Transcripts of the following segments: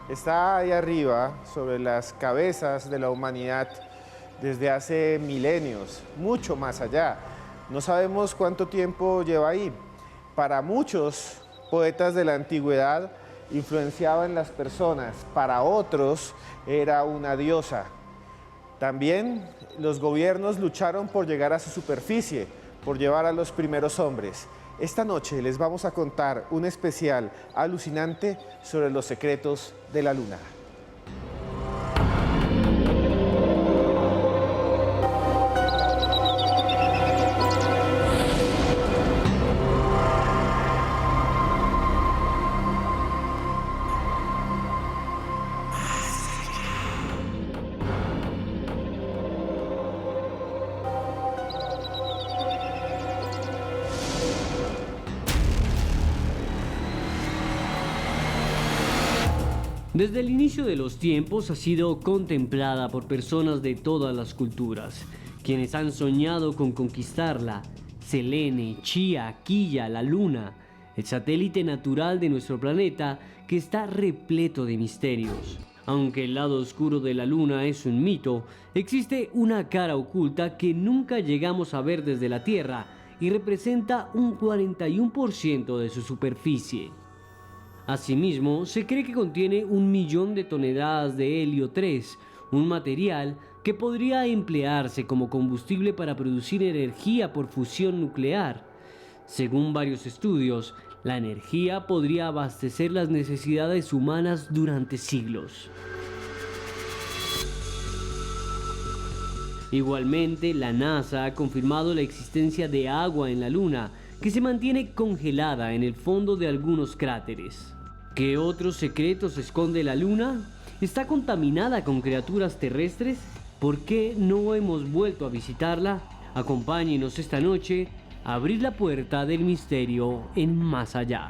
está ahí arriba, sobre las cabezas de la humanidad, desde hace milenios, mucho más allá. No sabemos cuánto tiempo lleva ahí. Para muchos poetas de la antigüedad influenciaba en las personas, para otros era una diosa. También los gobiernos lucharon por llegar a su superficie, por llevar a los primeros hombres. Esta noche les vamos a contar un especial alucinante sobre los secretos de la luna. Desde el inicio de los tiempos ha sido contemplada por personas de todas las culturas, quienes han soñado con conquistarla. Selene, Chía, Quilla, la Luna, el satélite natural de nuestro planeta que está repleto de misterios. Aunque el lado oscuro de la Luna es un mito, existe una cara oculta que nunca llegamos a ver desde la Tierra y representa un 41% de su superficie. Asimismo, se cree que contiene 1 millón de toneladas de helio 3, un material que podría emplearse como combustible para producir energía por fusión nuclear. Según varios estudios, la energía podría abastecer las necesidades humanas durante siglos. Igualmente, la NASA ha confirmado la existencia de agua en la Luna, que se mantiene congelada en el fondo de algunos cráteres. ¿Qué otros secretos esconde la Luna? ¿Está contaminada con criaturas terrestres? ¿Por qué no hemos vuelto a visitarla? Acompáñenos esta noche a abrir la puerta del misterio en Más Allá.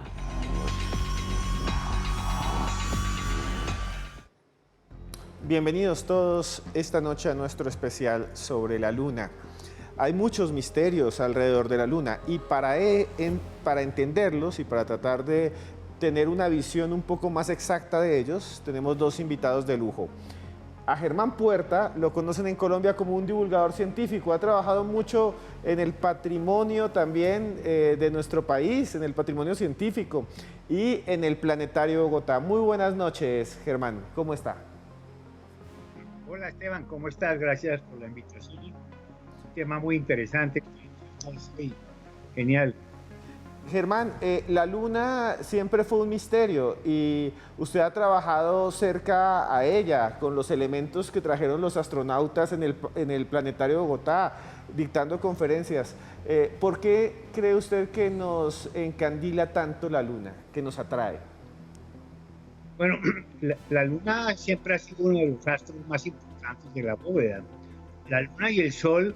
Bienvenidos todos esta noche a nuestro especial sobre la Luna. Hay muchos misterios alrededor de la Luna y para entenderlos y para tratar de tener una visión un poco más exacta de ellos, tenemos dos invitados de lujo. A Germán Puerta lo conocen en Colombia como un divulgador científico, ha trabajado mucho en el patrimonio también de nuestro país, en el patrimonio científico y en el Planetario Bogotá. Muy buenas noches, Germán, ¿cómo está? Hola Esteban, ¿cómo estás? Gracias por la invitación. Un tema muy interesante. Genial. Germán, la Luna siempre fue un misterio y usted ha trabajado cerca a ella con los elementos que trajeron los astronautas en el Planetario Bogotá, dictando conferencias. ¿Por qué cree usted que nos encandila tanto la Luna, que nos atrae? Bueno, la Luna siempre ha sido uno de los astros más importantes de la bóveda. La Luna y el Sol,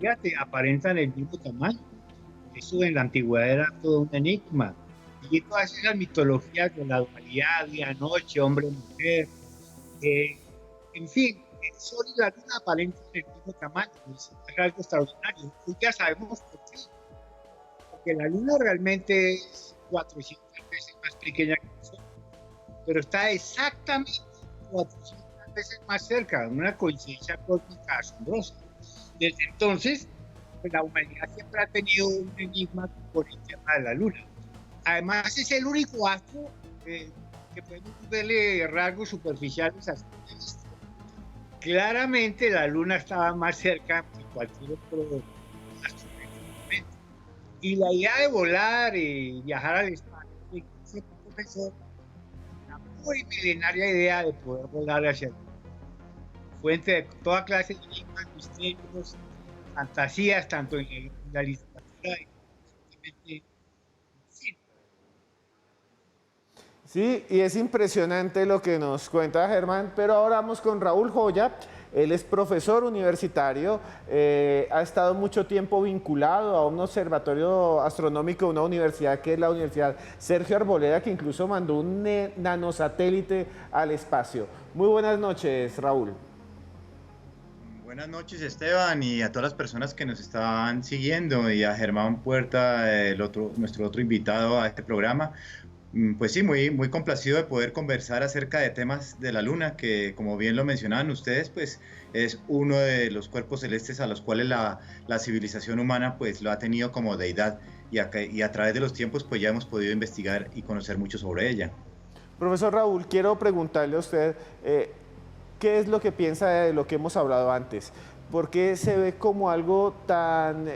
fíjate, aparentan el mismo tamaño. Eso en la antigüedad era todo un enigma. Y todas esas mitologías de la dualidad, día-noche, hombre-mujer, en fin, el Sol y la Luna aparentan el mismo tamaño. Es algo extraordinario. Y ya sabemos por qué. Porque la Luna realmente es 400 veces más pequeña que el Sol, pero está exactamente 400 veces más cerca, una coincidencia cósmica asombrosa. Desde entonces, la humanidad siempre ha tenido un enigma por el tema de la Luna. Además, es el único astro que podemos verle rasgos superficiales a simple vista. Claramente, la Luna estaba más cerca que cualquier otro astro en este momento. Y la idea de volar y viajar al espacio, ese profesor, una muy milenaria idea de poder volar hacia el Luna. Fuente de toda clase de enigmas, misterios, fantasías, tanto en la literatura y simplemente. Sí, y es impresionante lo que nos cuenta Germán, pero ahora vamos con Raúl Joya. Él es profesor universitario, ha estado mucho tiempo vinculado a un observatorio astronómico de una universidad que es la Universidad Sergio Arboleda, que incluso mandó un nanosatélite al espacio. Muy buenas noches, Raúl. Buenas noches, Esteban, y a todas las personas que nos estaban siguiendo, y a Germán Puerta, nuestro otro invitado a este programa. Pues sí, muy complacido de poder conversar acerca de temas de la Luna, que como bien lo mencionaban ustedes, pues es uno de los cuerpos celestes a los cuales la civilización humana pues lo ha tenido como deidad y a través de los tiempos pues ya hemos podido investigar y conocer mucho sobre ella. Profesor Raúl, quiero preguntarle a usted, ¿qué es lo que piensa de lo que hemos hablado antes? ¿Por qué se ve como algo tan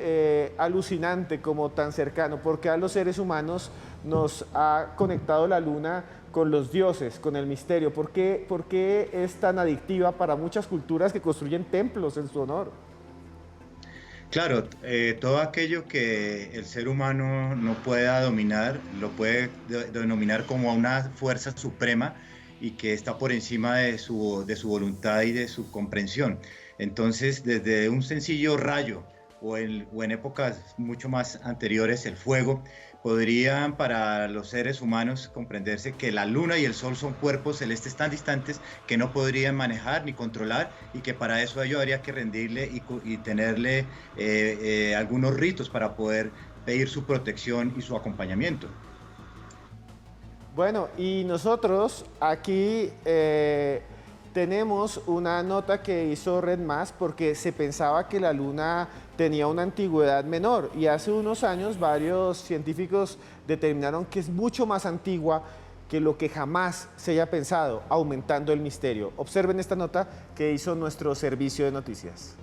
alucinante, como tan cercano? ¿Por qué a los seres humanos nos ha conectado la luna con los dioses, con el misterio? ¿Por qué es tan adictiva para muchas culturas que construyen templos en su honor? Claro, todo aquello que el ser humano no pueda dominar, lo puede denominar como una fuerza suprema y que está por encima de su voluntad y de su comprensión. Entonces, desde un sencillo rayo o en épocas mucho más anteriores, el fuego, podrían para los seres humanos comprenderse que la luna y el sol son cuerpos celestes tan distantes que no podrían manejar ni controlar y que para eso ellos habría que rendirle y tenerle algunos ritos para poder pedir su protección y su acompañamiento. Bueno, y nosotros aquí tenemos una nota que hizo Red Más porque se pensaba que la Luna tenía una antigüedad menor y hace unos años varios científicos determinaron que es mucho más antigua que lo que jamás se haya pensado, aumentando el misterio. Observen esta nota que hizo nuestro servicio de noticias.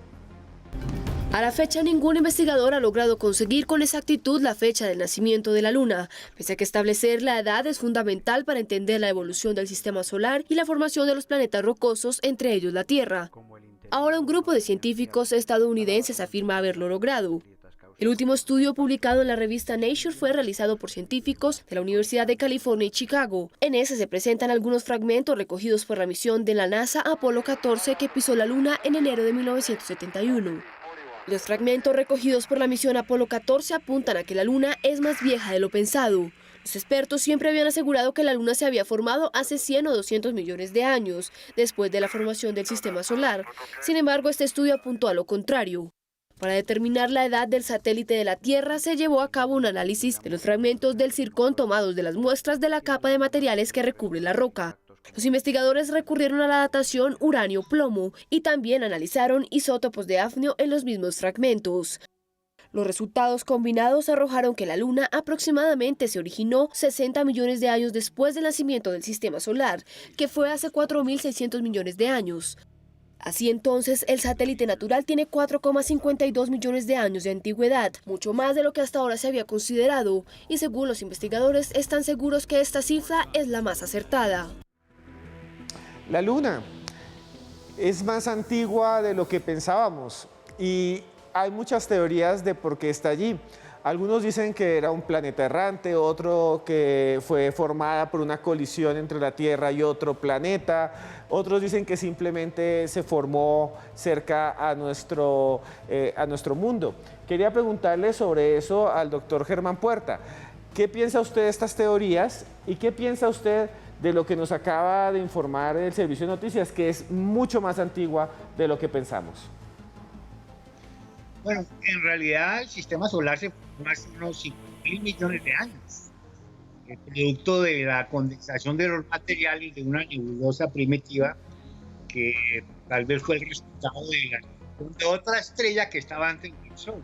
A la fecha, ningún investigador ha logrado conseguir con exactitud la fecha del nacimiento de la Luna, pese a que establecer la edad es fundamental para entender la evolución del sistema solar y la formación de los planetas rocosos, entre ellos la Tierra. Ahora un grupo de científicos estadounidenses afirma haberlo logrado. El último estudio publicado en la revista Nature fue realizado por científicos de la Universidad de California y Chicago. En ese se presentan algunos fragmentos recogidos por la misión de la NASA Apolo 14 que pisó la Luna en enero de 1971. Los fragmentos recogidos por la misión Apolo 14 apuntan a que la Luna es más vieja de lo pensado. Los expertos siempre habían asegurado que la Luna se había formado hace 100 o 200 millones de años, después de la formación del sistema solar. Sin embargo, este estudio apuntó a lo contrario. Para determinar la edad del satélite de la Tierra, se llevó a cabo un análisis de los fragmentos del zircón tomados de las muestras de la capa de materiales que recubre la roca. Los investigadores recurrieron a la datación uranio-plomo y también analizaron isótopos de hafnio en los mismos fragmentos. Los resultados combinados arrojaron que la Luna aproximadamente se originó 60 millones de años después del nacimiento del sistema solar, que fue hace 4.600 millones de años. Así entonces, el satélite natural tiene 4,52 millones de años de antigüedad, mucho más de lo que hasta ahora se había considerado, y según los investigadores están seguros que esta cifra es la más acertada. La Luna es más antigua de lo que pensábamos y hay muchas teorías de por qué está allí. Algunos dicen que era un planeta errante, otro que fue formada por una colisión entre la Tierra y otro planeta, otros dicen que simplemente se formó cerca a nuestro mundo. Quería preguntarle sobre eso al doctor Germán Puerta. ¿Qué piensa usted de estas teorías y qué piensa usted de lo que nos acaba de informar el Servicio de Noticias, que es mucho más antigua de lo que pensamos? Bueno, en realidad el sistema solar se formó hace unos 5.000 millones de años, producto de la condensación de los materiales de una nebulosa primitiva que tal vez fue el resultado de otra estrella que estaba antes del Sol.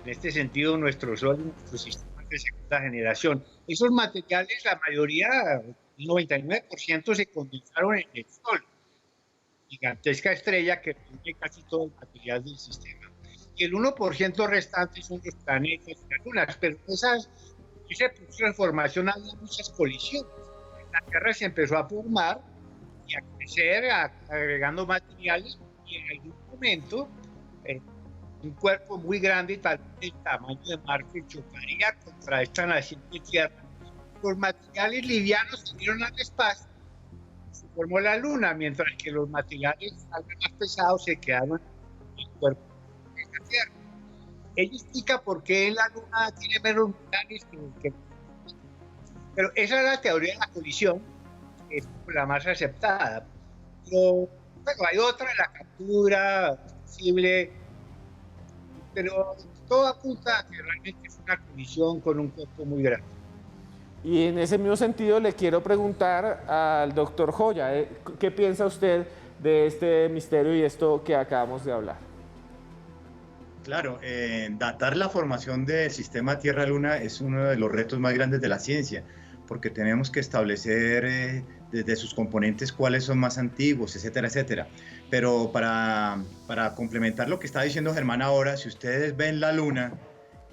En este sentido, nuestro Sol y nuestro sistema de segunda generación. Esos materiales, la mayoría, el 99% se condensaron en el Sol, gigantesca estrella que tiene casi todo el material del sistema. Y el 1% restante son los planetas y las lunas, pero ese proceso de formación había muchas colisiones. La Tierra se empezó a formar y a crecer, agregando materiales, y en algún momento un cuerpo muy grande, tal vez del tamaño de Marte, chocaría contra esta naciente Tierra. Los materiales livianos salieron al espacio, se formó la Luna, mientras que los materiales algo más pesados se quedaron en el cuerpo de la Tierra. Ello explica por qué la Luna tiene menos metales que... Pero esa es la teoría de la colisión, que es la más aceptada. Pero bueno, hay otra, la captura posible, pero todo apunta a que realmente es una colisión con un cuerpo muy grande. Y en ese mismo sentido le quiero preguntar al doctor Joya, ¿qué piensa usted de este misterio y esto que acabamos de hablar? Claro, datar la formación del sistema Tierra-Luna es uno de los retos más grandes de la ciencia, porque tenemos que establecer desde sus componentes cuáles son más antiguos, etcétera, etcétera. Pero para complementar lo que está diciendo Germán ahora, si ustedes ven la Luna,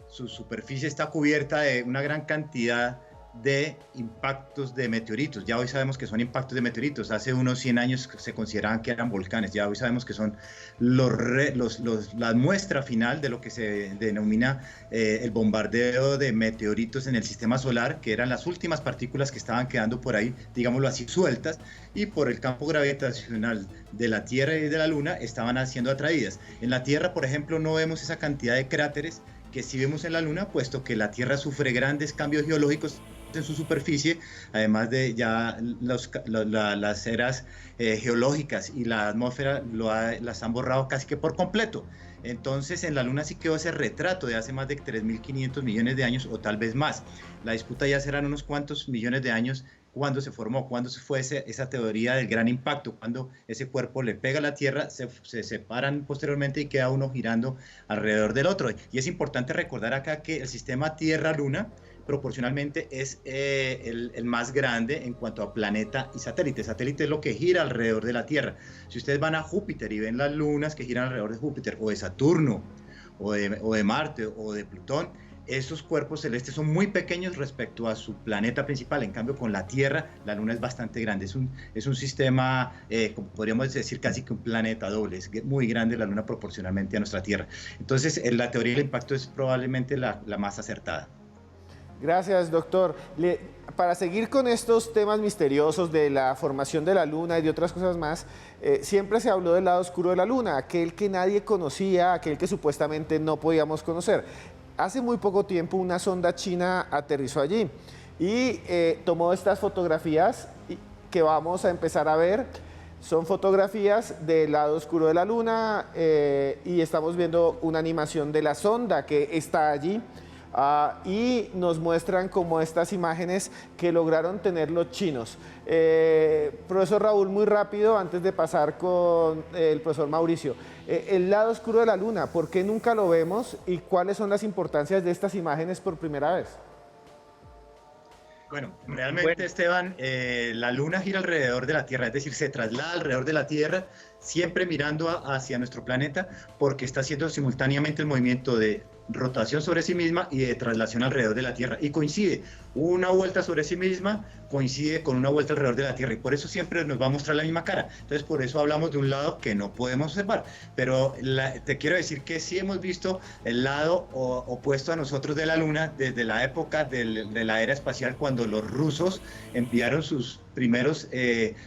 su superficie está cubierta de una gran cantidad de impactos de meteoritos. Ya hoy sabemos que son impactos de meteoritos. Hace unos 100 años se consideraban que eran volcanes. Ya hoy sabemos que son la muestra final de lo que se denomina el bombardeo de meteoritos en el sistema solar, que eran las últimas partículas que estaban quedando por ahí, digámoslo así, sueltas, y por el campo gravitacional de la Tierra y de la Luna estaban siendo atraídas. En la Tierra, por ejemplo, no vemos esa cantidad de cráteres que sí vemos en la Luna, puesto que la Tierra sufre grandes cambios geológicos en su superficie, además de ya las eras geológicas y la atmósfera las han borrado casi que por completo. Entonces en la Luna sí quedó ese retrato de hace más de 3.500 millones de años o tal vez más. La disputa ya serán unos cuantos millones de años cuando se formó, cuando se fue esa teoría del gran impacto, cuando ese cuerpo le pega a la Tierra, se separan posteriormente y queda uno girando alrededor del otro. Y es importante recordar acá que el sistema Tierra-Luna proporcionalmente es el más grande en cuanto a planeta y satélite. Satélite es lo que gira alrededor de la Tierra. Si ustedes van a Júpiter y ven las lunas que giran alrededor de Júpiter, o de Saturno, o de Marte, o de Plutón, esos cuerpos celestes son muy pequeños respecto a su planeta principal. En cambio, con la Tierra, la Luna es bastante grande. Es un sistema, como podríamos decir, casi que un planeta doble. Es muy grande la Luna proporcionalmente a nuestra Tierra. Entonces, la teoría del impacto es probablemente la más acertada. Gracias, doctor. Para seguir con estos temas misteriosos de la formación de la Luna y de otras cosas más, siempre se habló del lado oscuro de la Luna, aquel que nadie conocía, aquel que supuestamente no podíamos conocer. Hace muy poco tiempo una sonda china aterrizó allí y tomó estas fotografías que vamos a empezar a ver. Son fotografías del lado oscuro de la Luna y estamos viendo una animación de la sonda que está allí. Y nos muestran como estas imágenes que lograron tener los chinos. Profesor Raúl, muy rápido, antes de pasar con el profesor Mauricio. El lado oscuro de la Luna, ¿por qué nunca lo vemos y cuáles son las importancias de estas imágenes por primera vez? Bueno, realmente, Esteban, la Luna gira alrededor de la Tierra, es decir, se traslada alrededor de la Tierra, siempre mirando hacia nuestro planeta, porque está haciendo simultáneamente el movimiento de rotación sobre sí misma y de traslación alrededor de la Tierra, y coincide una vuelta sobre sí misma, coincide con una vuelta alrededor de la Tierra, y por eso siempre nos va a mostrar la misma cara. Entonces por eso hablamos de un lado que no podemos observar, pero te quiero decir que sí hemos visto el lado opuesto a nosotros de la Luna desde la época de la era espacial, cuando los rusos enviaron sus primeros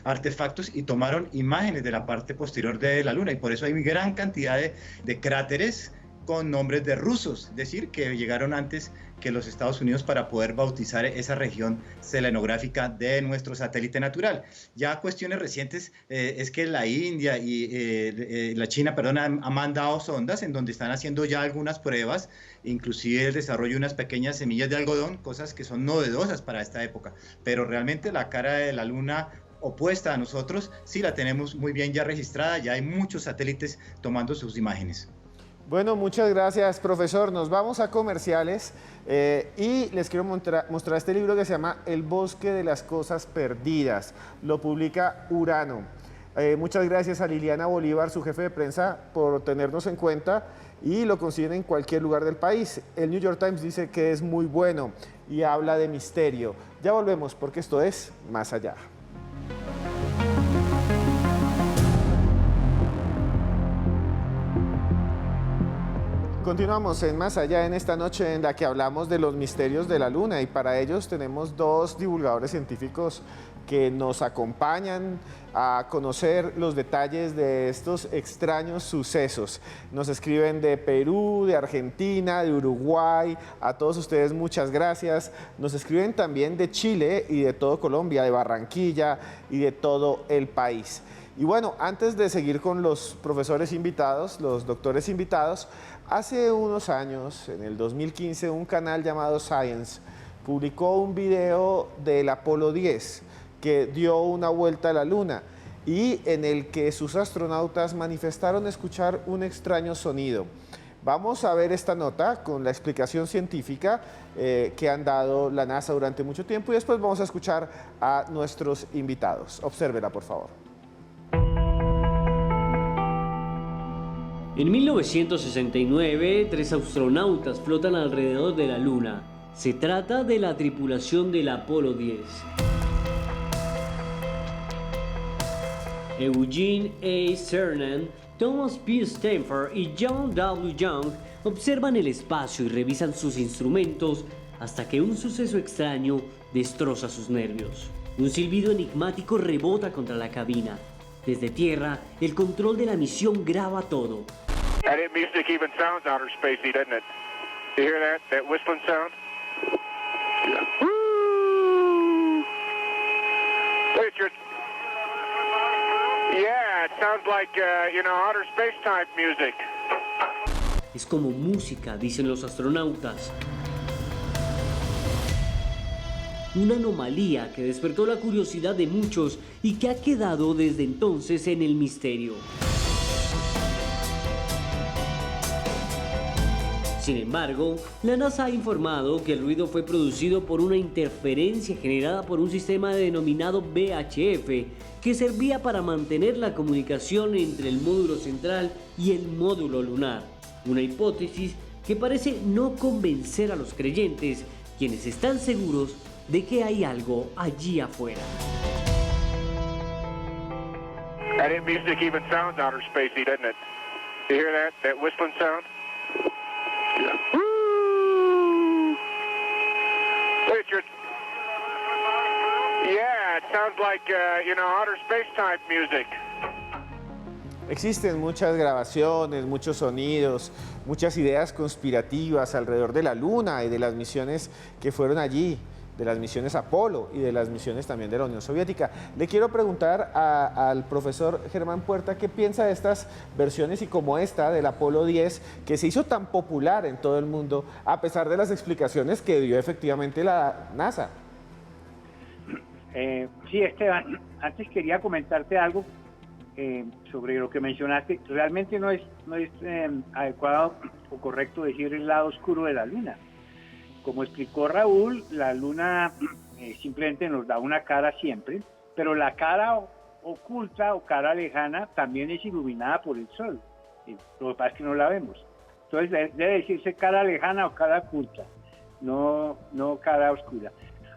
artefactos y tomaron imágenes de la parte posterior de la Luna, y por eso hay gran cantidad de cráteres con nombres de rusos, es decir, que llegaron antes que los Estados Unidos para poder bautizar esa región selenográfica de nuestro satélite natural. Ya cuestiones recientes es que la India y la China, perdón, han mandado sondas en donde están haciendo ya algunas pruebas, inclusive el desarrollo de unas pequeñas semillas de algodón, cosas que son novedosas para esta época, pero realmente la cara de la Luna opuesta a nosotros sí la tenemos muy bien ya registrada, ya hay muchos satélites tomando sus imágenes. Bueno, muchas gracias, profesor. Nos vamos a comerciales y les quiero mostrar este libro que se llama El bosque de las cosas perdidas. Lo publica Urano. Muchas gracias a Liliana Bolívar, su jefe de prensa, por tenernos en cuenta, y lo consiguen en cualquier lugar del país. El New York Times dice que es muy bueno y habla de misterio. Ya volvemos porque esto es Más Allá. Continuamos en Más Allá en esta noche en la que hablamos de los misterios de la Luna, y para ellos tenemos dos divulgadores científicos que nos acompañan a conocer los detalles de estos extraños sucesos. Nos escriben de Perú, de Argentina, de Uruguay. A todos ustedes muchas gracias. Nos escriben también de Chile y de todo Colombia, de Barranquilla y de todo el país. Y bueno, antes de seguir con los profesores invitados, los doctores invitados, hace unos años, en el 2015, un canal llamado Science publicó un video del Apolo 10 que dio una vuelta a la Luna y en el que sus astronautas manifestaron escuchar un extraño sonido. Vamos a ver esta nota con la explicación científica que han dado la NASA durante mucho tiempo y después vamos a escuchar a nuestros invitados. Obsérvela, por favor. En 1969, 3 astronautas flotan alrededor de la Luna. Se trata de la tripulación del Apolo 10. Eugene A. Cernan, Thomas P. Stanford y John W. Young observan el espacio y revisan sus instrumentos hasta que un suceso extraño destroza sus nervios. Un silbido enigmático rebota contra la cabina. Desde tierra, el control de la misión graba todo. That music even sounds outer spacey, doesn't it? You hear that? That whistling sound? Yeah. Woo! Richard. Yeah, it sounds like, outer space type music. Es como música, dicen los astronautas. Una anomalía que despertó la curiosidad de muchos y que ha quedado desde entonces en el misterio. Sin embargo, la NASA ha informado que el ruido fue producido por una interferencia generada por un sistema denominado VHF que servía para mantener la comunicación entre el módulo central y el módulo lunar. Una hipótesis que parece no convencer a los creyentes, quienes están seguros de que hay algo allí afuera. That music even sounds outer spacey, doesn't it? You hear that? That whistling sound? Yeah. Woo! Richard. Yeah, it sounds like, outer space type music. Existen muchas grabaciones, muchos sonidos, muchas ideas conspirativas alrededor de la Luna y de las misiones que fueron allí, de las misiones Apolo y de las misiones también de la Unión Soviética. Le quiero preguntar al profesor Germán Puerta qué piensa de estas versiones y como esta del Apolo 10 que se hizo tan popular en todo el mundo a pesar de las explicaciones que dio efectivamente la NASA. Sí, Esteban, antes quería comentarte algo sobre lo que mencionaste. Realmente no es adecuado o correcto decir el lado oscuro de la Luna. Como explicó Raúl, la Luna simplemente nos da una cara siempre, pero la cara oculta o cara lejana también es iluminada por el Sol. Lo que pasa es que no la vemos. Entonces debe decirse cara lejana o cara oculta, no cara oscura.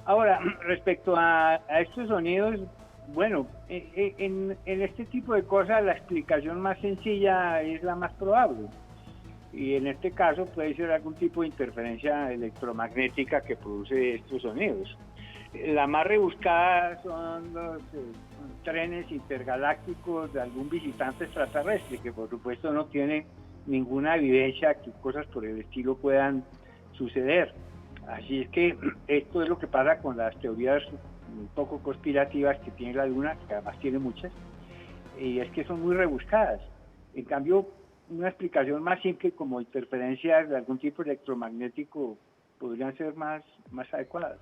Ahora, respecto a estos sonidos, bueno, en este tipo de cosas la explicación más sencilla es la más probable. Y en este caso puede ser algún tipo de interferencia electromagnética que produce estos sonidos. La más rebuscada son los trenes intergalácticos de algún visitante extraterrestre, que por supuesto no tiene ninguna evidencia que cosas por el estilo puedan suceder. Así es que esto es lo que pasa con las teorías un poco conspirativas que tiene la Luna, que además tiene muchas, y es que son muy rebuscadas. En cambio, una explicación más simple como interferencias de algún tipo electromagnético podrían ser más adecuadas.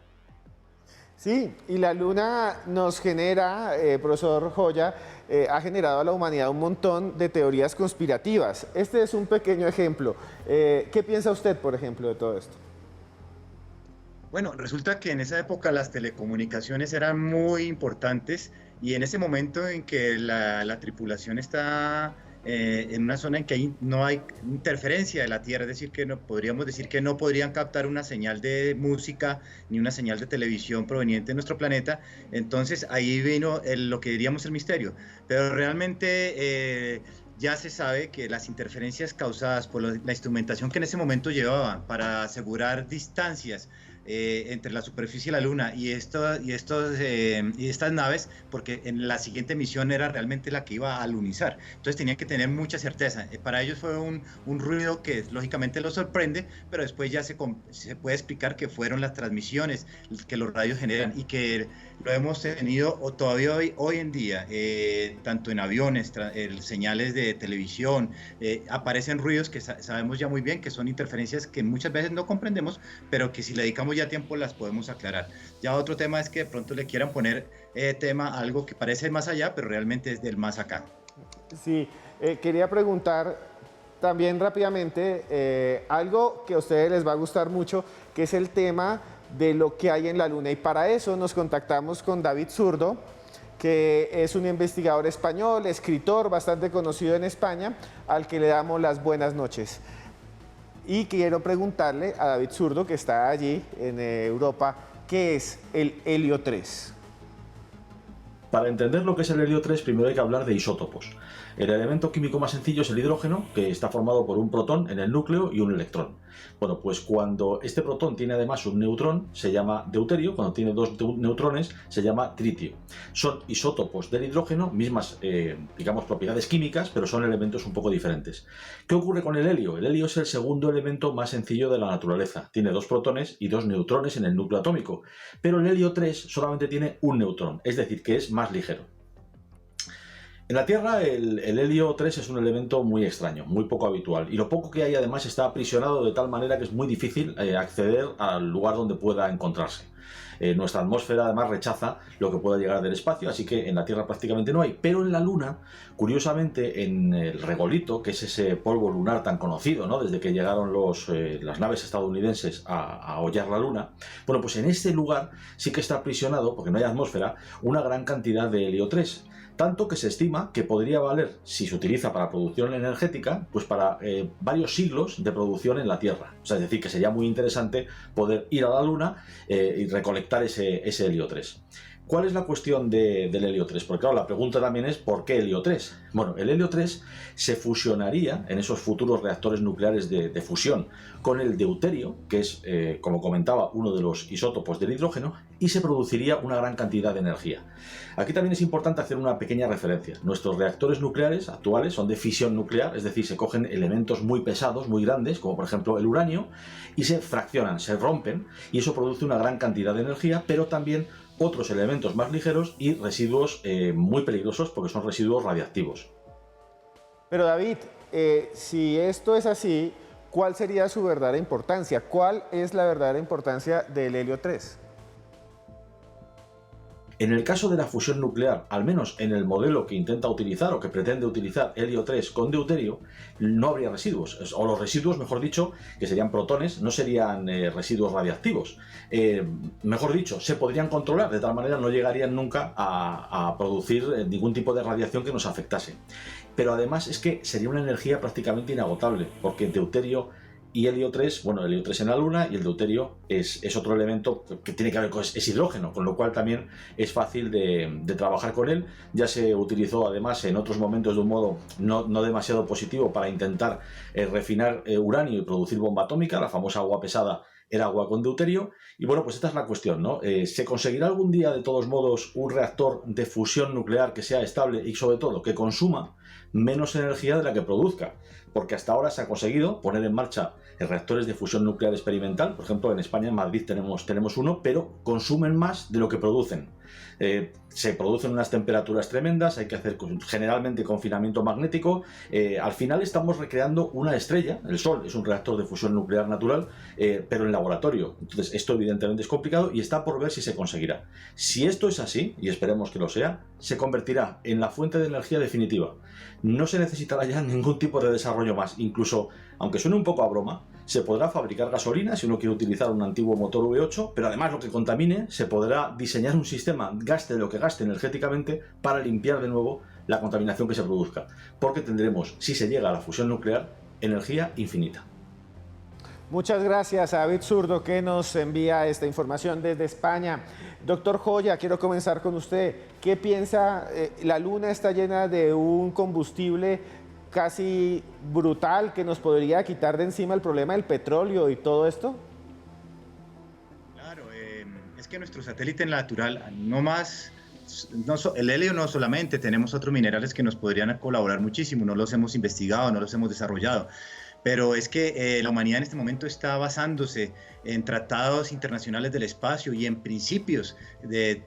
Sí, y la Luna nos genera, profesor Joya, ha generado a la humanidad un montón de teorías conspirativas. Este es un pequeño ejemplo. ¿Qué piensa usted, por ejemplo, de todo esto? Bueno, resulta que en esa época las telecomunicaciones eran muy importantes y en ese momento en que la tripulación está en una zona en que no hay interferencia de la Tierra, es decir, que podríamos decir que no podrían captar una señal de música ni una señal de televisión proveniente de nuestro planeta, entonces ahí vino lo que diríamos el misterio, pero realmente ya se sabe que las interferencias causadas por la instrumentación que en ese momento llevaban para asegurar distancias entre la superficie y la Luna y estas naves, porque en la siguiente misión era realmente la que iba a lunizar, entonces tenían que tener mucha certeza. Para ellos fue un ruido que lógicamente los sorprende, pero después ya se puede explicar que fueron las transmisiones que los radios generan y que lo hemos tenido todavía hoy en día, tanto en aviones, señales de televisión, aparecen ruidos que sabemos ya muy bien que son interferencias que muchas veces no comprendemos, pero que si le dedicamos tenemos ya tiempo las podemos aclarar. Ya otro tema es que de pronto le quieran poner algo que parece más allá, pero realmente es del más acá. Sí, quería preguntar también rápidamente algo que a ustedes les va a gustar mucho, que es el tema de lo que hay en la Luna. Y para eso nos contactamos con David Zurdo, que es un investigador español, escritor bastante conocido en España, al que le damos las buenas noches. Y quiero preguntarle a David Zurdo, que está allí en Europa, ¿qué es el helio 3? Para entender lo que es el helio 3, primero hay que hablar de isótopos. El elemento químico más sencillo es el hidrógeno, que está formado por un protón en el núcleo y un electrón. Bueno, pues cuando este protón tiene además un neutrón, se llama deuterio. Cuando tiene dos neutrones, se llama tritio. Son isótopos del hidrógeno, mismas, digamos, propiedades químicas, pero son elementos un poco diferentes. ¿Qué ocurre con el helio? El helio es el segundo elemento más sencillo de la naturaleza. Tiene 2 protones y 2 neutrones en el núcleo atómico. Pero el helio 3 solamente tiene un neutrón, es decir, que es más ligero. En la Tierra el helio 3 es un elemento muy extraño, muy poco habitual, y lo poco que hay además está aprisionado de tal manera que es muy difícil acceder al lugar donde pueda encontrarse. Nuestra atmósfera además rechaza lo que pueda llegar del espacio, así que en la Tierra prácticamente no hay. Pero en la Luna, curiosamente, en el regolito, que es ese polvo lunar tan conocido, ¿no?, desde que llegaron las naves estadounidenses a hollar la Luna, bueno, pues en este lugar sí que está aprisionado, porque no hay atmósfera, una gran cantidad de helio 3. Tanto que se estima que podría valer, si se utiliza para producción energética, pues para varios siglos de producción en la Tierra. O sea, es decir, que sería muy interesante poder ir a la Luna y recolectar ese helio 3. ¿Cuál es la cuestión del helio 3? Porque claro, la pregunta también es ¿por qué helio 3? Bueno, el helio 3 se fusionaría en esos futuros reactores nucleares de fusión con el deuterio, que es, como comentaba, uno de los isótopos del hidrógeno, y se produciría una gran cantidad de energía. Aquí también es importante hacer una pequeña referencia. Nuestros reactores nucleares actuales son de fisión nuclear, es decir, se cogen elementos muy pesados, muy grandes, como por ejemplo el uranio, y se fraccionan, se rompen, y eso produce una gran cantidad de energía, pero también otros elementos más ligeros y residuos muy peligrosos porque son residuos radiactivos. Pero David, si esto es así, ¿cuál sería su verdadera importancia? ¿Cuál es la verdadera importancia del helio 3? En el caso de la fusión nuclear, al menos en el modelo que intenta utilizar o que pretende utilizar helio 3 con deuterio, no habría residuos, o los residuos, mejor dicho, que serían protones, no serían residuos radiactivos. Mejor dicho, se podrían controlar, de tal manera no llegarían nunca a producir ningún tipo de radiación que nos afectase. Pero además es que sería una energía prácticamente inagotable, porque deuterio y helio 3, bueno, helio 3 en la Luna y el deuterio es otro elemento que tiene que ver con es hidrógeno, con lo cual también es fácil de trabajar con él. Ya se utilizó además en otros momentos de un modo no demasiado positivo para intentar refinar uranio y producir bomba atómica. La famosa agua pesada era agua con deuterio. Y bueno, pues esta es la cuestión, ¿no? ¿Se conseguirá algún día de todos modos un reactor de fusión nuclear que sea estable y sobre todo que consuma menos energía de la que produzca? Porque hasta ahora se ha conseguido poner en marcha reactores de fusión nuclear experimental. Por ejemplo, en España, en Madrid, tenemos uno, pero consumen más de lo que producen. Se producen unas temperaturas tremendas, hay que hacer generalmente confinamiento magnético. Al final estamos recreando una estrella. El Sol es un reactor de fusión nuclear natural, pero en laboratorio. Entonces esto evidentemente es complicado y está por ver si se conseguirá. Si esto es así, y esperemos que lo sea, se convertirá en la fuente de energía definitiva. No se necesitará ya ningún tipo de desarrollo más. Incluso, aunque suene un poco a broma, se podrá fabricar gasolina si uno quiere utilizar un antiguo motor V8, pero además lo que contamine se podrá diseñar un sistema, gaste lo que gaste energéticamente, para limpiar de nuevo la contaminación que se produzca. Porque tendremos, si se llega a la fusión nuclear, energía infinita. Muchas gracias a David Zurdo, que nos envía esta información desde España. Doctor Joya, quiero comenzar con usted. ¿Qué piensa? La Luna está llena de un combustible casi brutal que nos podría quitar de encima el problema del petróleo y todo esto. Claro, es que nuestro satélite natural, el helio no solamente, tenemos otros minerales que nos podrían colaborar muchísimo, no los hemos investigado, no los hemos desarrollado. Pero es que la humanidad en este momento está basándose en tratados internacionales del espacio y en principios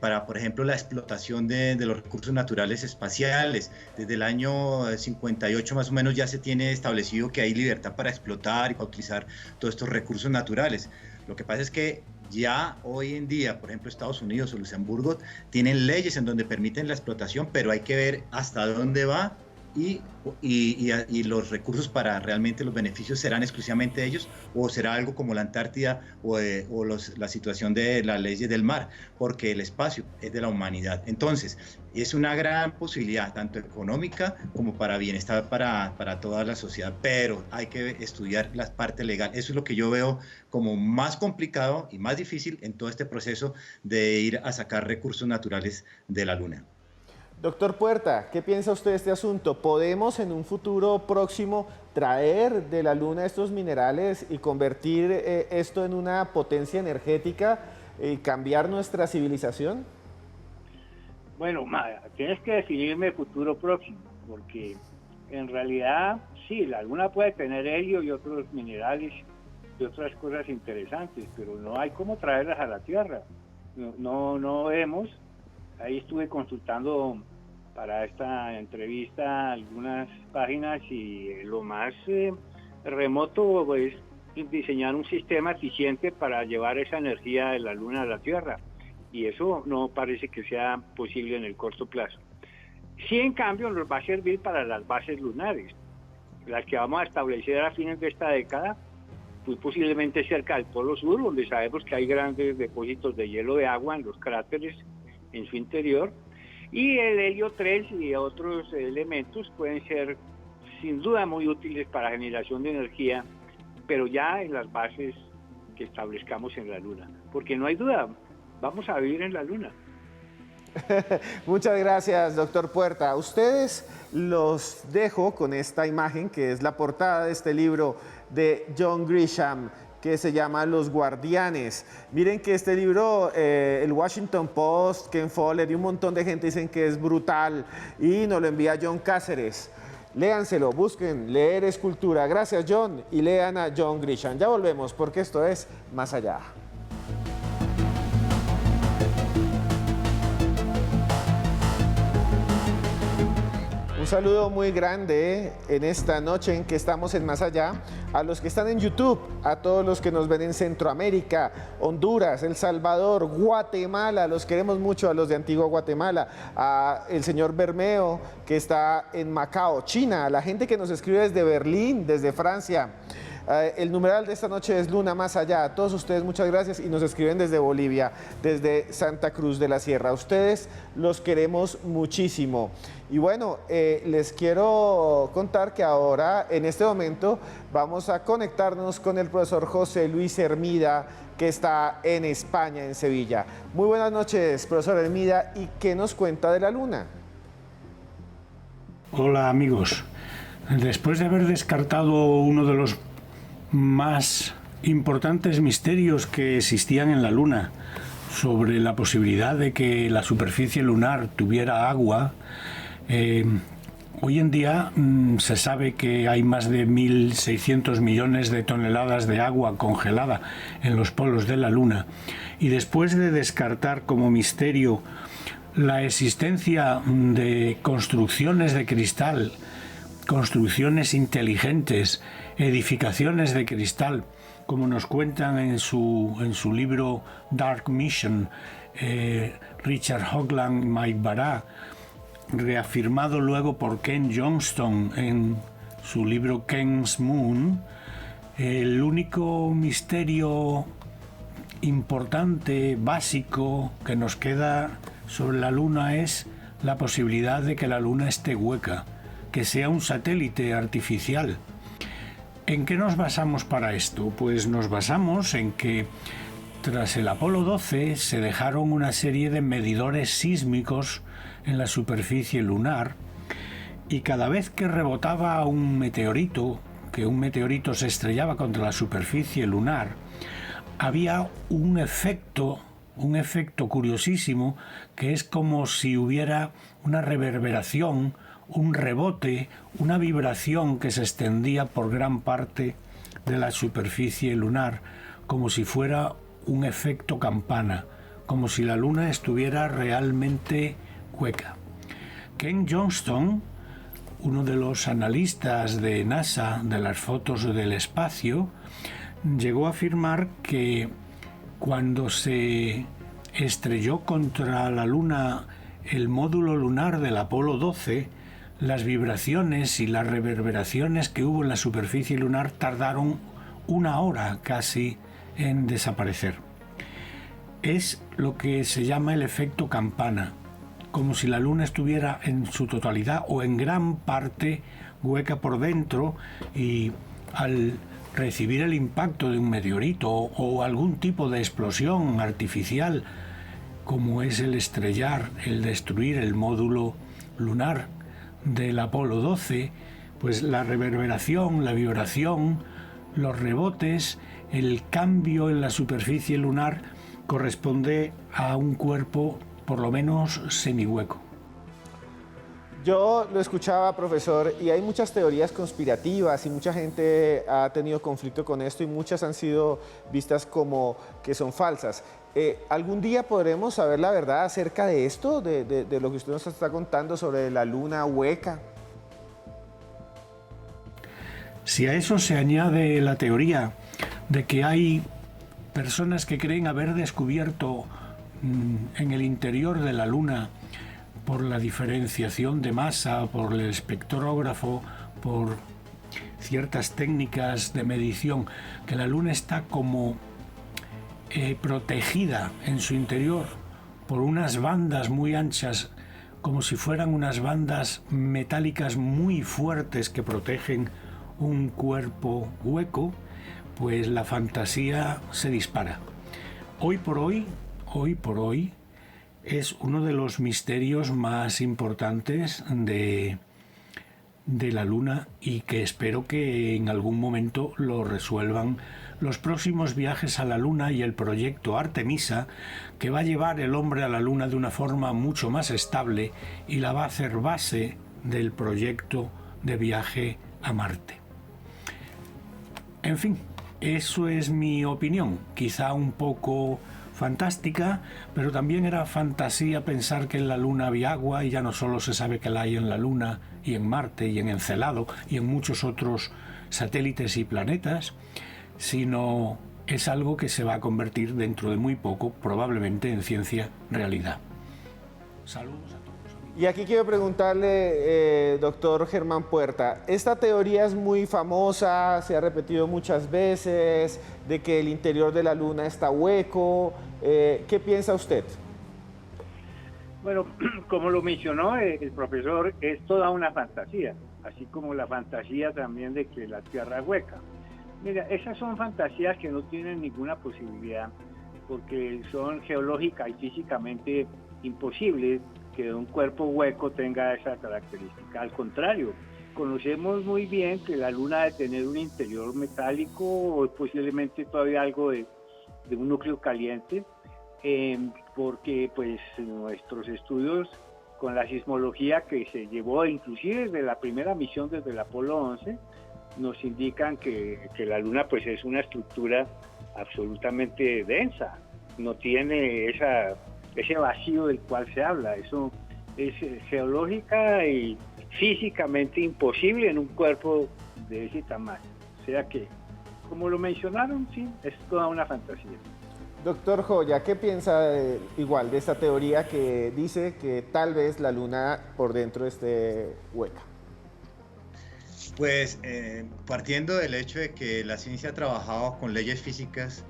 para, por ejemplo, la explotación de los recursos naturales espaciales. Desde el año 58 más o menos ya se tiene establecido que hay libertad para explotar y para utilizar todos estos recursos naturales. Lo que pasa es que Ya hoy en día, por ejemplo, Estados Unidos o Luxemburgo tienen leyes en donde permiten la explotación, pero hay que ver hasta dónde va y los recursos para realmente los beneficios serán exclusivamente de ellos o será algo como la Antártida la situación de las leyes del mar, porque el espacio es de la humanidad. Entonces, es una gran posibilidad, tanto económica como para bienestar para toda la sociedad, pero hay que estudiar la parte legal. Eso es lo que yo veo como más complicado y más difícil en todo este proceso de ir a sacar recursos naturales de la Luna. Doctor Puerta, ¿qué piensa usted de este asunto? ¿Podemos en un futuro próximo traer de la Luna estos minerales y convertir esto en una potencia energética y cambiar nuestra civilización? Bueno, tienes que definirme futuro próximo, porque en realidad sí, la Luna puede tener helio y otros minerales y otras cosas interesantes, pero no hay cómo traerlas a la Tierra. No vemos. Ahí estuve consultando para esta entrevista algunas páginas y lo más remoto es diseñar un sistema eficiente para llevar esa energía de la Luna a la Tierra. Y eso no parece que sea posible en el corto plazo. Sí, en cambio, nos va a servir para las bases lunares, las que vamos a establecer a fines de esta década, muy posiblemente cerca del Polo Sur, donde sabemos que hay grandes depósitos de hielo de agua en los cráteres en su interior, y el helio 3 y otros elementos pueden ser sin duda muy útiles para generación de energía, pero ya en las bases que establezcamos en la Luna, porque no hay duda, vamos a vivir en la Luna. Muchas gracias, doctor Puerta. A ustedes los dejo con esta imagen que es la portada de este libro de John Grisham, que se llama Los Guardianes. Miren que este libro, el Washington Post, Ken Follett y un montón de gente dicen que es brutal y nos lo envía John Cáceres. Léanselo, busquen, leer es cultura. Gracias, John, y lean a John Grisham. Ya volvemos porque esto es Más Allá. Un saludo muy grande en esta noche en que estamos en Más Allá, a los que están en YouTube, a todos los que nos ven en Centroamérica, Honduras, El Salvador, Guatemala, los queremos mucho a los de Antigua Guatemala, a el señor Bermeo que está en Macao, China, a la gente que nos escribe desde Berlín, desde Francia. El numeral de esta noche es Luna Más Allá. A todos ustedes muchas gracias y nos escriben desde Bolivia, desde Santa Cruz de la Sierra. A ustedes los queremos muchísimo. Y bueno, les quiero contar que ahora, en este momento, vamos a conectarnos con el profesor José Luis Hermida, que está en España, en Sevilla. Muy buenas noches, profesor Hermida. ¿Y qué nos cuenta de la Luna? Hola, amigos. Después de haber descartado uno de los más importantes misterios que existían en la Luna sobre la posibilidad de que la superficie lunar tuviera agua, hoy en día se sabe que hay más de 1.600 millones de toneladas de agua congelada en los polos de la Luna, y después de descartar como misterio la existencia de construcciones de cristal, construcciones inteligentes, edificaciones de cristal, como nos cuentan en su libro Dark Mission, Richard Hoagland y Mike Barra, reafirmado luego por Ken Johnston en su libro Ken's Moon. El único misterio importante, básico, que nos queda sobre la Luna es la posibilidad de que la Luna esté hueca, que sea un satélite artificial. ¿En qué nos basamos para esto? Pues nos basamos en que tras el Apolo 12 se dejaron una serie de medidores sísmicos en la superficie lunar, y cada vez que rebotaba un meteorito, que un meteorito se estrellaba contra la superficie lunar, había un efecto curiosísimo, que es como si hubiera una reverberación, un rebote, una vibración que se extendía por gran parte de la superficie lunar, como si fuera un efecto campana, como si la Luna estuviera realmente hueca. Ken Johnston, uno de los analistas de NASA de las fotos del espacio, llegó a afirmar que cuando se estrelló contra la Luna el módulo lunar del Apolo 12, las vibraciones y las reverberaciones que hubo en la superficie lunar tardaron 1 hora casi en desaparecer. Es lo que se llama el efecto campana, como si la Luna estuviera en su totalidad o en gran parte hueca por dentro, y al recibir el impacto de un meteorito o algún tipo de explosión artificial, como es el estrellar, el destruir el módulo lunar del Apolo 12, pues la reverberación, la vibración, los rebotes, el cambio en la superficie lunar corresponde a un cuerpo por lo menos semihueco. Yo lo escuchaba, profesor, y hay muchas teorías conspirativas y mucha gente ha tenido conflicto con esto y muchas han sido vistas como que son falsas. ¿Algún día podremos saber la verdad acerca de esto, de lo que usted nos está contando sobre la luna hueca? Si a eso se añade la teoría de que hay personas que creen haber descubierto en el interior de la Luna, por la diferenciación de masa, por el espectrógrafo, por ciertas técnicas de medición, que la Luna está como protegida en su interior por unas bandas muy anchas, como si fueran unas bandas metálicas muy fuertes que protegen un cuerpo hueco, pues la fantasía se dispara. Hoy por hoy es uno de los misterios más importantes de la Luna, y que espero que en algún momento lo resuelvan los próximos viajes a la Luna y el proyecto Artemisa, que va a llevar el hombre a la Luna de una forma mucho más estable y la va a hacer base del proyecto de viaje a Marte. En fin, eso es mi opinión, quizá un poco fantástica, pero también era fantasía pensar que en la Luna había agua, y ya no solo se sabe que la hay en la Luna y en Marte y en Encelado y en muchos otros satélites y planetas, sino es algo que se va a convertir dentro de muy poco, probablemente, en ciencia realidad. Saludos a todos. Y aquí quiero preguntarle, doctor Germán Puerta, esta teoría es muy famosa, se ha repetido muchas veces, de que el interior de la Luna está hueco. ¿Qué piensa usted? Bueno, como lo mencionó el profesor, es toda una fantasía, así como la fantasía también de que la Tierra es hueca. Mira, esas son fantasías que no tienen ninguna posibilidad, porque son geológica y físicamente imposibles que un cuerpo hueco tenga esa característica. Al contrario, conocemos muy bien que la Luna debe tener un interior metálico o posiblemente todavía algo de un núcleo caliente, porque pues nuestros estudios con la sismología que se llevó inclusive desde la primera misión, desde el Apolo 11, nos indican que la Luna pues es una estructura absolutamente densa, no tiene ese vacío del cual se habla. Eso es geológica y físicamente imposible en un cuerpo de ese tamaño. O sea que, como lo mencionaron, sí, es toda una fantasía. Doctor Joya, ¿qué piensa igual de esta teoría que dice que tal vez la Luna por dentro esté hueca? Pues partiendo del hecho de que la ciencia ha trabajado con leyes físicas,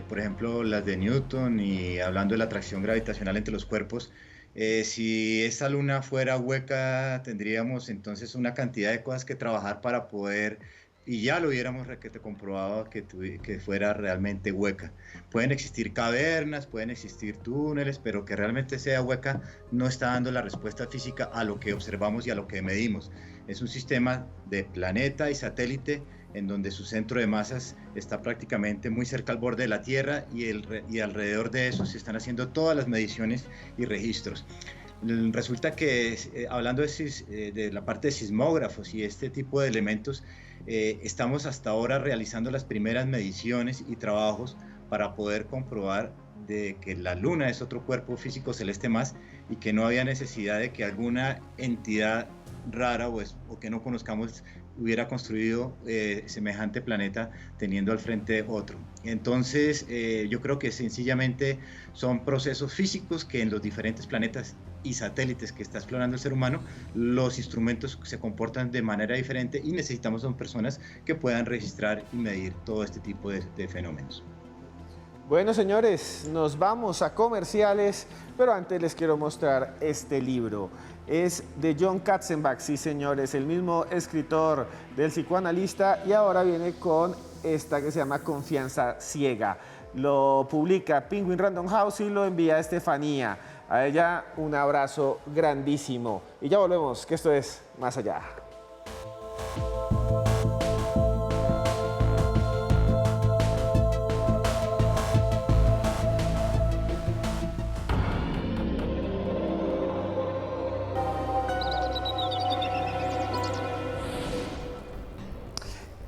por ejemplo las de Newton, y hablando de la atracción gravitacional entre los cuerpos, si esta Luna fuera hueca tendríamos entonces una cantidad de cosas que trabajar para poder, y ya lo hubiéramos comprobado que fuera realmente hueca. Pueden existir cavernas, pueden existir túneles, pero que realmente sea hueca no está dando la respuesta física a lo que observamos y a lo que medimos. Es un sistema de planeta y satélite en donde su centro de masas está prácticamente muy cerca al borde de la Tierra, y alrededor de eso se están haciendo todas las mediciones y registros. Resulta que, hablando de la parte de sismógrafos y este tipo de elementos, estamos hasta ahora realizando las primeras mediciones y trabajos para poder comprobar de que la Luna es otro cuerpo físico celeste más, y que no había necesidad de que alguna entidad rara o que no conozcamos hubiera construido semejante planeta teniendo al frente otro. Entonces, yo creo que sencillamente son procesos físicos que en los diferentes planetas y satélites que está explorando el ser humano, los instrumentos se comportan de manera diferente y necesitamos son personas que puedan registrar y medir todo este tipo de fenómenos. Bueno, señores, nos vamos a comerciales, pero antes les quiero mostrar este libro. Es de John Katzenbach, sí, señores, el mismo escritor del psicoanalista, y ahora viene con esta que se llama Confianza Ciega. Lo publica Penguin Random House y lo envía a Estefanía. A ella un abrazo grandísimo. Y ya volvemos, que esto es Más Allá.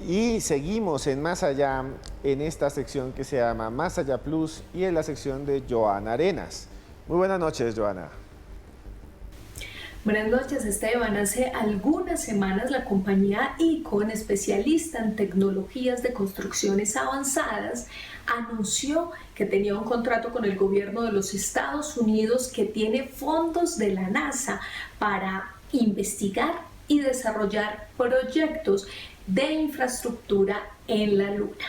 Y seguimos en Más Allá, en esta sección que se llama Más Allá Plus y en la sección de Joana Arenas. Muy buenas noches, Joana. Buenas noches, Esteban. Hace algunas semanas la compañía Icon, especialista en tecnologías de construcciones avanzadas, anunció que tenía un contrato con el gobierno de los Estados Unidos que tiene fondos de la NASA para investigar y desarrollar proyectos de infraestructura en la Luna.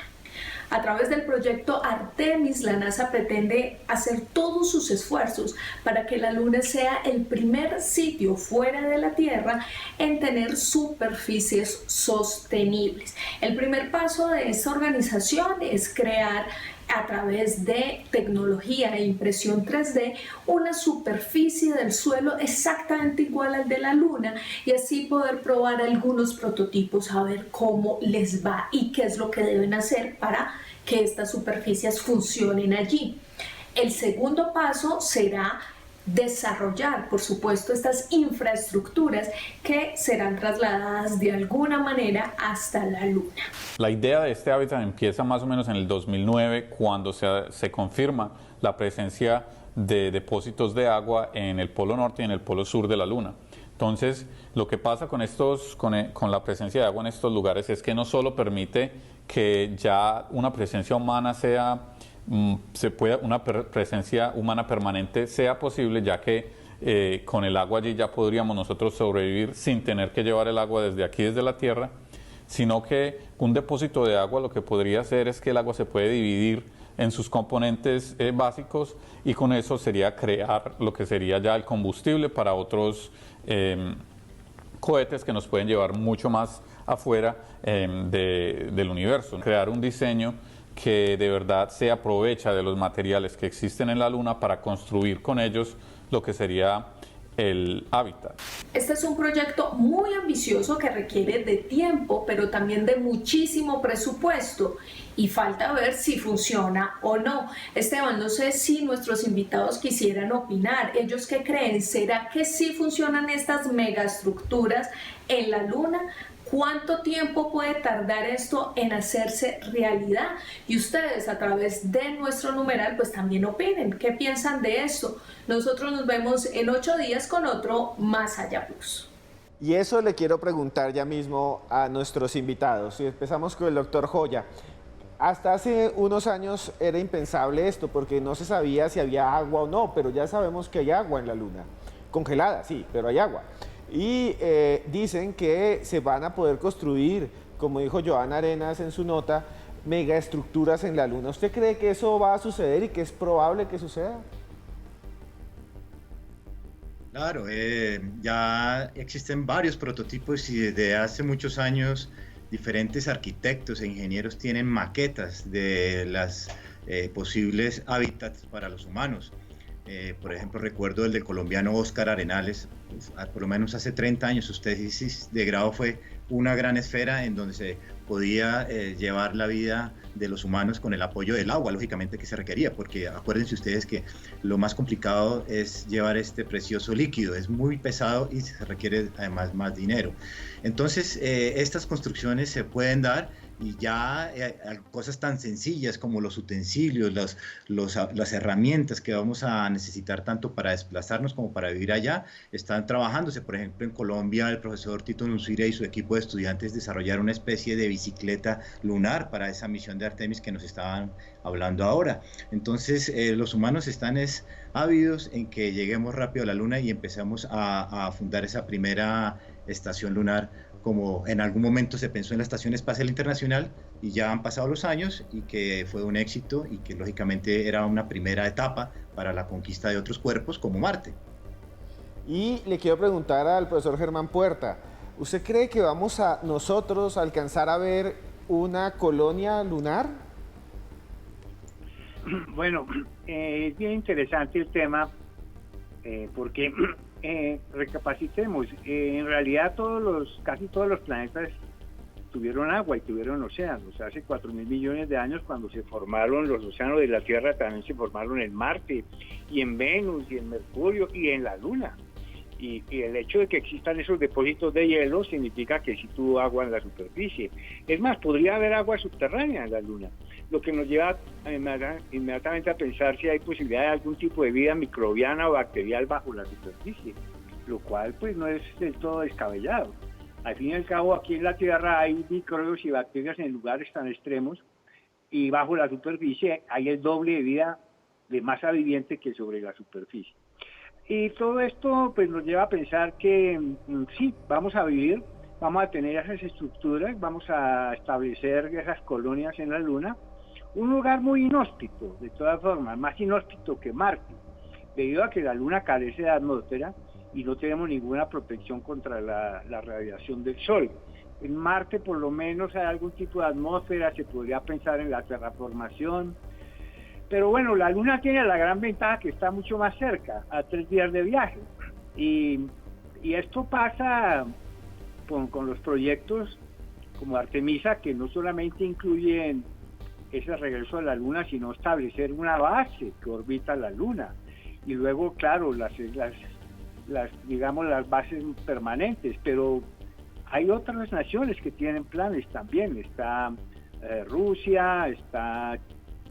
A través del proyecto Artemis, la NASA pretende hacer todos sus esfuerzos para que la Luna sea el primer sitio fuera de la Tierra en tener superficies sostenibles. El primer paso de esta organización es crear a través de tecnología e impresión 3D una superficie del suelo exactamente igual al de la Luna y así poder probar algunos prototipos a ver cómo les va y qué es lo que deben hacer para que estas superficies funcionen allí. El segundo paso será desarrollar, por supuesto, estas infraestructuras que serán trasladadas de alguna manera hasta la Luna. La idea de este hábitat empieza más o menos en el 2009, cuando se confirma la presencia de depósitos de agua en el polo norte y en el polo sur de la Luna. Entonces, lo que pasa con la presencia de agua en estos lugares es que no solo permite que ya una presencia humana una presencia humana permanente sea posible, ya que con el agua allí ya podríamos nosotros sobrevivir sin tener que llevar el agua desde aquí, desde la Tierra, sino que un depósito de agua lo que podría hacer es que el agua se puede dividir en sus componentes básicos y con eso sería crear lo que sería ya el combustible para otros cohetes que nos pueden llevar mucho más afuera del universo. Crear un diseño que de verdad se aprovecha de los materiales que existen en la Luna para construir con ellos lo que sería el hábitat. Este es un proyecto muy ambicioso que requiere de tiempo, pero también de muchísimo presupuesto y falta ver si funciona o no. Esteban, no sé si nuestros invitados quisieran opinar. ¿Ellos qué creen? ¿Será que sí funcionan estas megaestructuras en la Luna? ¿Cuánto tiempo puede tardar esto en hacerse realidad? Y ustedes a través de nuestro numeral pues también opinen. ¿Qué piensan de esto? Nosotros nos vemos en 8 días con otro Más Allá Plus. Y eso le quiero preguntar ya mismo a nuestros invitados. Y empezamos con el doctor Joya. Hasta hace unos años era impensable esto porque no se sabía si había agua o no, pero ya sabemos que hay agua en la Luna. Congelada, sí, pero hay agua. Y dicen que se van a poder construir, como dijo Joana Arenas en su nota, megaestructuras en la Luna. ¿Usted cree que eso va a suceder y que es probable que suceda? Claro, ya existen varios prototipos y desde hace muchos años diferentes arquitectos e ingenieros tienen maquetas de las posibles hábitats para los humanos. Por ejemplo, recuerdo el del colombiano Oscar Arenales, por lo menos hace 30 años su tesis de grado fue una gran esfera en donde se podía llevar la vida de los humanos con el apoyo del agua, lógicamente que se requería, porque acuérdense ustedes que lo más complicado es llevar este precioso líquido, es muy pesado y se requiere además más dinero. Entonces, estas construcciones se pueden dar y ya cosas tan sencillas como los utensilios, las herramientas que vamos a necesitar tanto para desplazarnos como para vivir allá, están trabajándose. Por ejemplo, en Colombia el profesor Tito Nusira y su equipo de estudiantes desarrollaron una especie de bicicleta lunar para esa misión de Artemis que nos estaban hablando ahora. Entonces, los humanos están ávidos en que lleguemos rápido a la Luna y empecemos a fundar esa primera estación lunar, como en algún momento se pensó en la Estación Espacial Internacional, y ya han pasado los años y que fue un éxito y que lógicamente era una primera etapa para la conquista de otros cuerpos como Marte. Y le quiero preguntar al profesor Germán Puerta, ¿usted cree que vamos a nosotros alcanzar a ver una colonia lunar? Bueno, es bien interesante el tema porque recapacitemos, en realidad casi todos los planetas tuvieron agua y tuvieron océanos. Hace 4.000 millones de años, cuando se formaron los océanos de la Tierra, también se formaron en Marte, y en Venus, y en Mercurio, y en la Luna. Y el hecho de que existan esos depósitos de hielo significa que sí tuvo agua en la superficie. Es más, podría haber agua subterránea en la Luna, lo que nos lleva inmediatamente a pensar si hay posibilidad de algún tipo de vida microbiana o bacterial bajo la superficie, lo cual pues no es del todo descabellado. Al fin y al cabo, aquí en la Tierra hay microbios y bacterias en lugares tan extremos, y bajo la superficie hay el doble de vida de masa viviente que sobre la superficie. Y todo esto pues nos lleva a pensar que sí, vamos a vivir, vamos a tener esas estructuras, vamos a establecer esas colonias en la Luna, un lugar muy inhóspito, de todas formas, más inhóspito que Marte, debido a que la Luna carece de atmósfera y no tenemos ninguna protección contra la radiación del Sol. En Marte por lo menos hay algún tipo de atmósfera, se podría pensar en la terraformación. Pero bueno, la Luna tiene la gran ventaja que está mucho más cerca, a 3 días de viaje. Y esto pasa con los proyectos como Artemisa, que no solamente incluyen ese regreso a la Luna, sino establecer una base que orbita la Luna. Y luego, claro, las bases permanentes. Pero hay otras naciones que tienen planes también. Está Rusia, está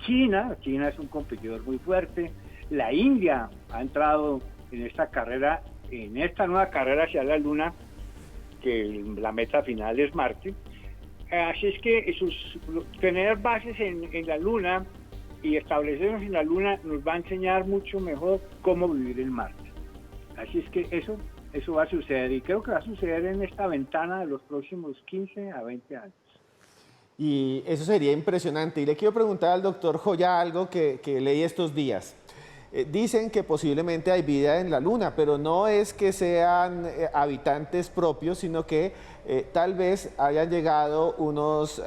China es un competidor muy fuerte. La India ha entrado en esta carrera, en esta nueva carrera hacia la Luna, que la meta final es Marte. Así es que tener bases en la Luna y establecernos en la Luna nos va a enseñar mucho mejor cómo vivir en Marte. Así es que eso va a suceder, y creo que va a suceder en esta ventana de los próximos 15 a 20 años. Y eso sería impresionante. Y le quiero preguntar al doctor Joya algo que leí estos días. Dicen que posiblemente hay vida en la Luna, pero no es que sean habitantes propios, sino que tal vez hayan llegado unos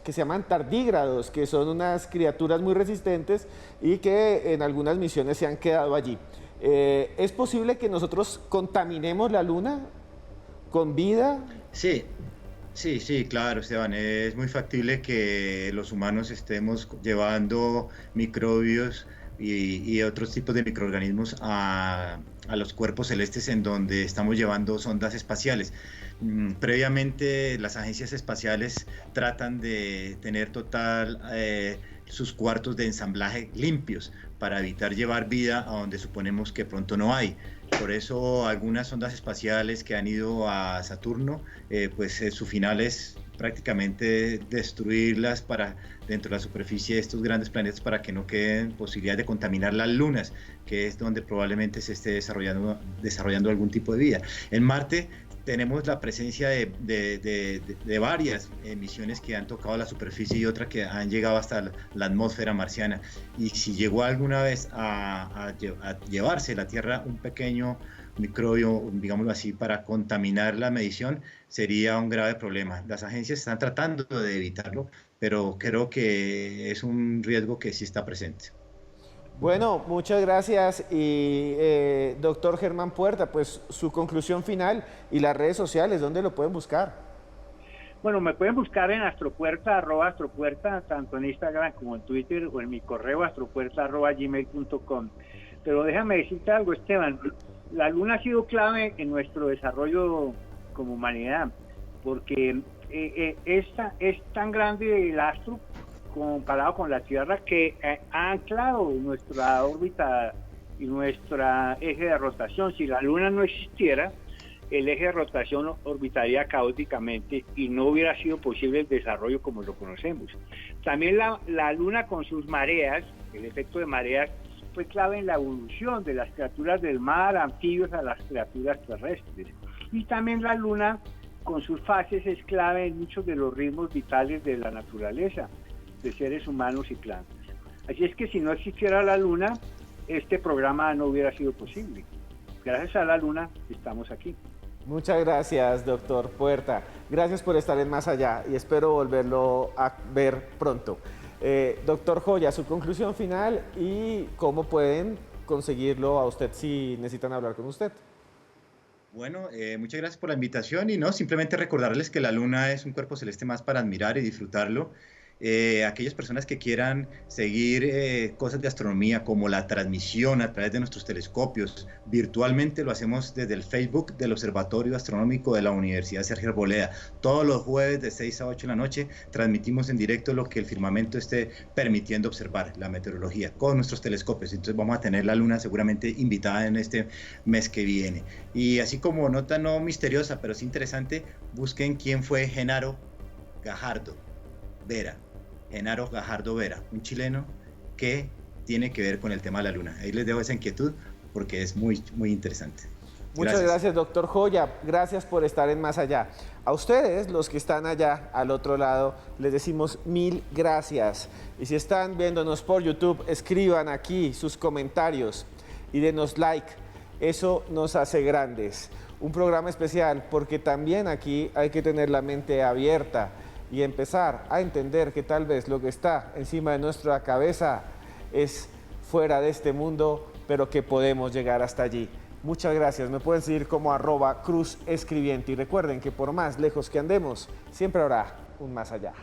que se llaman tardígrados, que son unas criaturas muy resistentes y que en algunas misiones se han quedado allí. ¿Es posible que nosotros contaminemos la Luna con vida? Sí. Sí, claro, Esteban, es muy factible que los humanos estemos llevando microbios y otros tipos de microorganismos a los cuerpos celestes en donde estamos llevando sondas espaciales. Previamente las agencias espaciales tratan de tener sus cuartos de ensamblaje limpios para evitar llevar vida a donde suponemos que pronto no hay. Por eso algunas sondas espaciales que han ido a Saturno, su final es prácticamente destruirlas dentro de la superficie de estos grandes planetas para que no queden posibilidades de contaminar las lunas, que es donde probablemente se esté desarrollando algún tipo de vida. En Marte tenemos la presencia de varias misiones que han tocado la superficie y otras que han llegado hasta la atmósfera marciana. Y si llegó alguna vez a llevarse a la Tierra un pequeño microbio, digámoslo así, para contaminar la medición, sería un grave problema. Las agencias están tratando de evitarlo, pero creo que es un riesgo que sí está presente. Bueno, muchas gracias. Y doctor Germán Puerta, pues su conclusión final y las redes sociales, ¿dónde lo pueden buscar? Bueno, me pueden buscar en astropuerta, @astropuerta, tanto en Instagram como en Twitter, o en mi correo astropuerta@gmail.com. Pero déjame decirte algo, Esteban, la Luna ha sido clave en nuestro desarrollo como humanidad, porque es tan grande el astro comparado con la Tierra que ha anclado nuestra órbita y nuestro eje de rotación. Si la Luna no existiera, el eje de rotación orbitaría caóticamente y no hubiera sido posible el desarrollo como lo conocemos. También la Luna con sus mareas, el efecto de mareas, fue clave en la evolución de las criaturas del mar, anfibios, a las criaturas terrestres. Y también la Luna con sus fases es clave en muchos de los ritmos vitales de la naturaleza, de seres humanos y plantas. Así es que si no existiera la Luna, este programa no hubiera sido posible. Gracias a la Luna estamos aquí. Muchas gracias, doctor Puerta. Gracias por estar en Más Allá y espero volverlo a ver pronto. Doctor Joya, su conclusión final y cómo pueden conseguirlo a usted si necesitan hablar con usted. Bueno, muchas gracias por la invitación y no, simplemente recordarles que la Luna es un cuerpo celeste más para admirar y disfrutarlo. Aquellas personas que quieran seguir cosas de astronomía como la transmisión a través de nuestros telescopios virtualmente, lo hacemos desde el Facebook del Observatorio Astronómico de la Universidad Sergio Arboleda. Todos los jueves de 6 a 8 de la noche transmitimos en directo lo que el firmamento esté permitiendo observar, la meteorología, con nuestros telescopios. Entonces vamos a tener la Luna seguramente invitada en este mes que viene. Y así como nota no misteriosa, pero sí interesante, busquen quién fue Genaro Gajardo Vera. Genaro Gajardo Vera, un chileno que tiene que ver con el tema de la Luna. Ahí les dejo esa inquietud porque es muy, muy interesante. Muchas gracias, doctor Joya. Gracias por estar en Más Allá. A ustedes, los que están allá al otro lado, les decimos mil gracias. Y si están viéndonos por YouTube, escriban aquí sus comentarios y denos like. Eso nos hace grandes. Un programa especial porque también aquí hay que tener la mente abierta y empezar a entender que tal vez lo que está encima de nuestra cabeza es fuera de este mundo, pero que podemos llegar hasta allí. Muchas gracias. Me pueden seguir como @cruzescribiente y recuerden que por más lejos que andemos, siempre habrá un más allá.